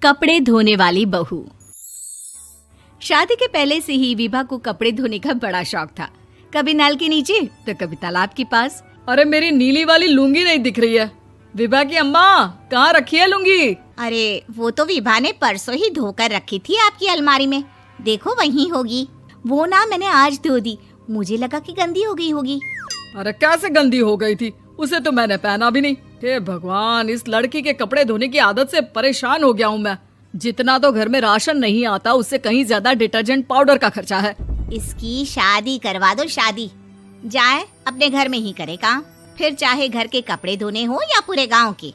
कपड़े धोने वाली बहू। शादी के पहले से ही विभा को कपड़े धोने का बड़ा शौक था। कभी नल के नीचे तो कभी तालाब के पास। अरे मेरी नीली वाली लुंगी नहीं दिख रही है। विभा की अम्मा, कहाँ रखी है लुंगी? अरे वो तो विभा ने परसों ही धोकर रखी थी आपकी अलमारी में, देखो वहीं होगी। वो ना मैंने आज धो दी, मुझे लगा कि गंदी हो गई होगी। अरे कैसे गंदी हो गई थी? उसे तो मैंने पहना भी नहीं। हे भगवान, इस लड़की के कपड़े धोने की आदत से परेशान हो गया हूँ मैं। जितना तो घर में राशन नहीं आता उससे कहीं ज्यादा डिटर्जेंट पाउडर का खर्चा है। इसकी शादी करवा दो, शादी जाए अपने घर में ही करे काम, फिर चाहे घर के कपड़े धोने हो या पूरे गांव के।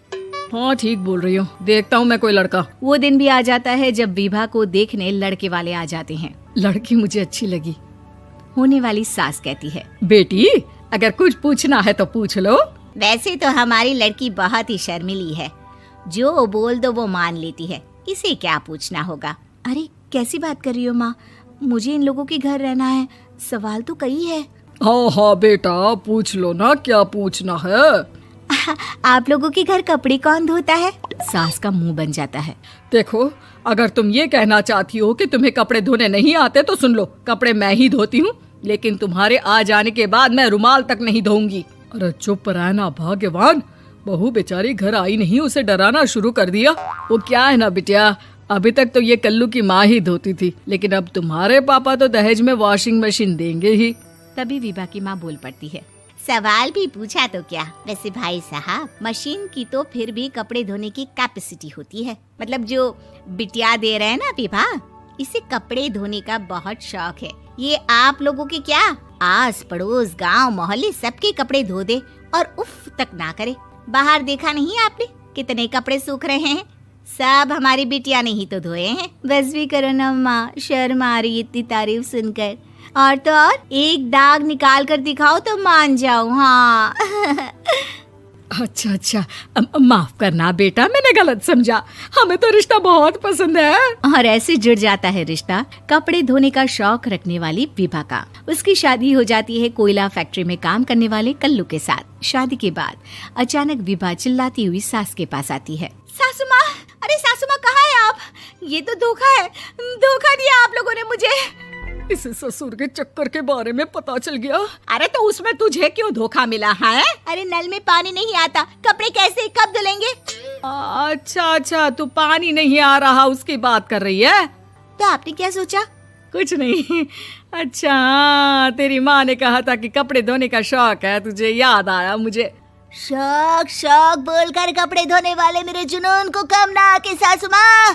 हाँ ठीक बोल रही हो, देखता हूँ मैं कोई लड़का। वो दिन भी आ जाता है जब विभा को देखने लड़के वाले आ जाते हैं। लड़की मुझे अच्छी लगी। होने वाली सास कहती है, बेटी अगर कुछ पूछना है तो पूछ लो। वैसे तो हमारी लड़की बहुत ही शर्मीली है, जो बोल दो वो मान लेती है, इसे क्या पूछना होगा। अरे कैसी बात कर रही हो माँ, मुझे इन लोगों के घर रहना है, सवाल तो कई है। हाँ हाँ बेटा, पूछ लो ना, क्या पूछना है। आप लोगों के घर कपड़े कौन धोता है? सास का मुंह बन जाता है। देखो, अगर तुम ये कहना चाहती हो कि तुम्हें कपड़े धोने नहीं आते तो सुन लो, कपड़े मैं ही धोती हूँ, लेकिन तुम्हारे आ जाने के बाद मैं रुमाल तक नहीं धोऊंगी। अरे चुप रहना भाग्यवान, बहू बेचारी घर आई नहीं, उसे डराना शुरू कर दिया। वो क्या है ना बिटिया, अभी तक तो ये कल्लू की माँ ही धोती थी, लेकिन अब तुम्हारे पापा तो दहेज में वॉशिंग मशीन देंगे ही। तभी विभा की माँ बोल पड़ती है, सवाल भी पूछा तो क्या। वैसे भाई साहब, मशीन की तो फिर भी कपड़े धोने की कैपेसिटी होती है, मतलब जो बिटिया दे रहे हैं ना विभा, इसे कपड़े धोने का बहुत शौक है। ये आप लोगों के क्या आस पड़ोस गांव मोहल्ले सबके कपड़े धो दे और उफ तक ना करे। बाहर देखा नहीं आपने कितने कपड़े सूख रहे हैं, सब हमारी बिटिया ने ही तो धोए हैं। बस भी करो ना माँ, शर्म आ रही इतनी तारीफ सुनकर। और तो और एक दाग निकाल कर दिखाओ तो मान जाऊं। हाँ अच्छा अच्छा, माफ करना बेटा, मैंने गलत समझा। हमें तो रिश्ता बहुत पसंद है। और ऐसे जुड़ जाता है रिश्ता कपड़े धोने का शौक रखने वाली विभा का। उसकी शादी हो जाती है कोयला फैक्ट्री में काम करने वाले कल्लू के साथ। शादी के बाद अचानक विभा चिल्लाती हुई सास के पास आती है। सासू माँ, अरे सासू माँ कहाँ है आप? ये तो धोखा है, धोखा दिया आप लोगों ने मुझे। इसे ससुर के चक्कर के बारे में पता चल गया। अरे तो उसमें तुझे क्यों धोखा मिला है? अरे नल में पानी नहीं आता, कपड़े कैसे कब धुलेंगे? अच्छा अच्छा, तू पानी नहीं आ रहा उसकी बात कर रही है। तो आपने क्या सोचा? कुछ नहीं। अच्छा, तेरी माँ ने कहा था कि कपड़े धोने का शौक है, तुझे याद आया मुझे। शौक शौक बोलकर कपड़े धोने वाले मेरे जुनून को कम ना आके सासू माँ,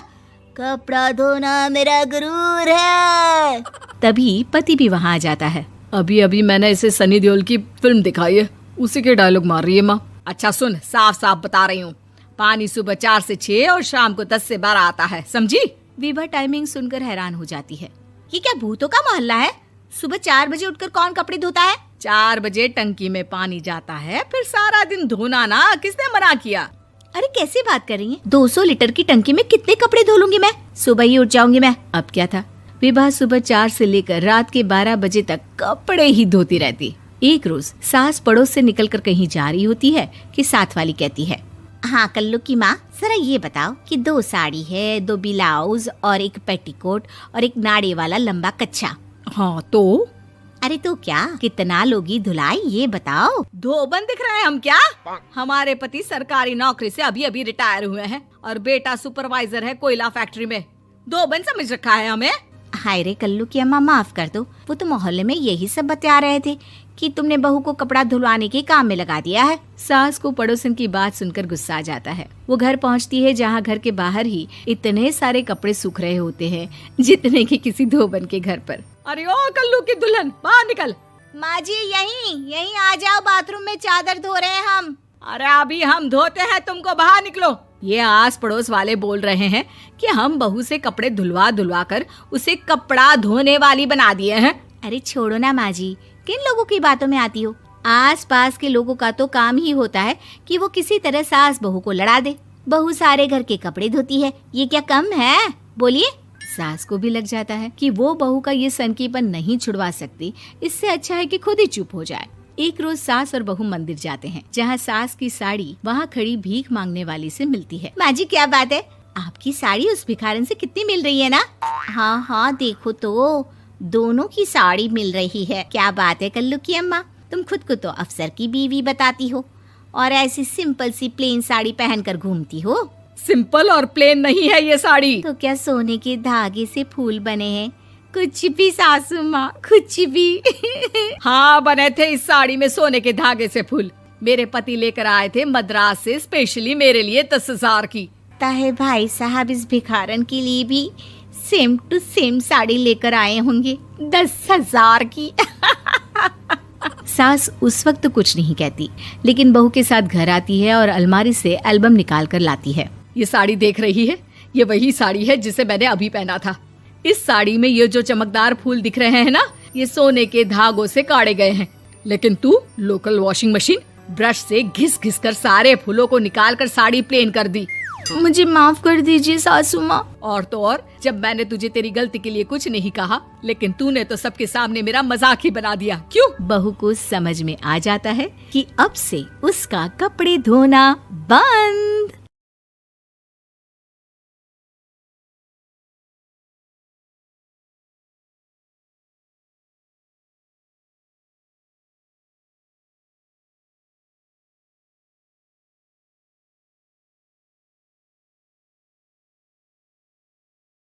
कपड़ा धोना मेरा गुरूर है। तभी पति भी वहाँ आ जाता है। अभी अभी मैंने इसे सनी देओल की फिल्म दिखाई है, उसी के डायलॉग मार रही है माँ। अच्छा सुन, साफ साफ बता रही हूँ, पानी सुबह 4 से 6 और शाम को 10 से 12 आता है, समझी? विभा टाइमिंग सुनकर हैरान हो जाती है। ये क्या भूतों का मोहल्ला है? सुबह 4 बजे उठकर कौन कपड़े धोता है? 4 बजे टंकी में पानी जाता है, फिर सारा दिन धोना ना, किसने मना किया? अरे कैसी बात कर रही हैं? 200 लीटर की टंकी में कितने कपड़े धो लूंगी मैं, सुबह ही उठ जाऊंगी मैं। अब क्या था, विभा सुबह 4 से लेकर रात के 12 बजे तक कपड़े ही धोती रहती। एक रोज सास पड़ोस से निकलकर कहीं जा रही होती है कि साथ वाली कहती है, हाँ कल्लू की माँ, जरा ये बताओ कि 2 साड़ी है, 2 ब्लाउज और एक पेटीकोट और एक नाड़े वाला लंबा कच्छा। हाँ तो? अरे तो क्या, कितना लोगी धुलाई ये बताओ। धोबन दिख रहे हैं हम क्या? हमारे पति सरकारी नौकरी से अभी अभी रिटायर हुए हैं और बेटा सुपरवाइजर है कोयला फैक्ट्री में। धोबन समझ रखा है हमें। हाय रे कल्लू की अम्मा, माफ कर दो, वो तो मोहल्ले में यही सब बता रहे थे कि तुमने बहू को कपड़ा धुलवाने के काम में लगा दिया है। सास को पड़ोसन की बात सुनकर गुस्सा आ जाता है। वो घर पहुंचती है जहां घर के बाहर ही इतने सारे कपड़े सूख रहे होते हैं जितने कि किसी धोबन के घर पर। अरे ओ कल्लू की दुल्हन, बाहर निकल। माँ जी यहीं आ जाओ, बाथरूम में चादर धो रहे हैं हम। अरे अभी हम धोते हैं, तुमको बाहर निकलो। ये आस पड़ोस वाले बोल रहे हैं कि हम बहू से कपड़े धुलवा धुलवा कर उसे कपड़ा धोने वाली बना दिए हैं। अरे छोड़ो ना माँ जी, किन लोगों की बातों में आती हो? आस पास के लोगों का तो काम ही होता है कि वो किसी तरह सास बहू को लड़ा दे। बहू सारे घर के कपड़े धोती है, ये क्या कम है? बोलिए। सास को भी लग जाता है कि वो बहू का ये सनकीपन नहीं छुड़वा सकती, इससे अच्छा है कि खुद ही चुप हो जाए। एक रोज सास और बहू मंदिर जाते हैं, जहाँ सास की साड़ी वहाँ खड़ी भीख मांगने वाली से मिलती है। माँ जी क्या बात है, आपकी साड़ी उस भिखारन से कितनी मिल रही है ना? हाँ हाँ देखो तो, दोनों की साड़ी मिल रही है। क्या बात है कल्लू की अम्मा, तुम खुद को तो अफसर की बीवी बताती हो और ऐसी सिंपल सी प्लेन साड़ी पहनकर घूमती हो। सिंपल और प्लेन नहीं है ये साड़ी। तो क्या सोने के धागे से फूल बने हैं? कुछ भी सासू माँ, कुछ भी। हाँ बने थे इस साड़ी में सोने के धागे से फूल। मेरे पति लेकर आए थे मद्रास से स्पेशली मेरे लिए 10,000 की। ताहे भाई साहब इस भिखारन के लिए भी सेम टू सेम साड़ी लेकर आए होंगे 10,000 की। सास उस वक्त तो कुछ नहीं कहती, लेकिन बहू के साथ घर आती है और अलमारी से एल्बम निकाल कर लाती है। ये साड़ी देख रही है, ये वही साड़ी है जिसे मैंने अभी पहना था। इस साड़ी में ये जो चमकदार फूल दिख रहे हैं ना, ये सोने के धागों से काढ़े गए हैं। लेकिन तू लोकल वॉशिंग मशीन ब्रश से घिस घिस कर सारे फूलों को निकाल कर साड़ी प्लेन कर दी। मुझे माफ कर दीजिए सासू माँ। और तो और, जब मैंने तुझे तेरी गलती के लिए कुछ नहीं कहा, लेकिन तूने तो सबके सामने मेरा मजाक ही बना दिया। क्यों? बहू को समझ में आ जाता है कि अब से उसका कपड़े धोना बंद।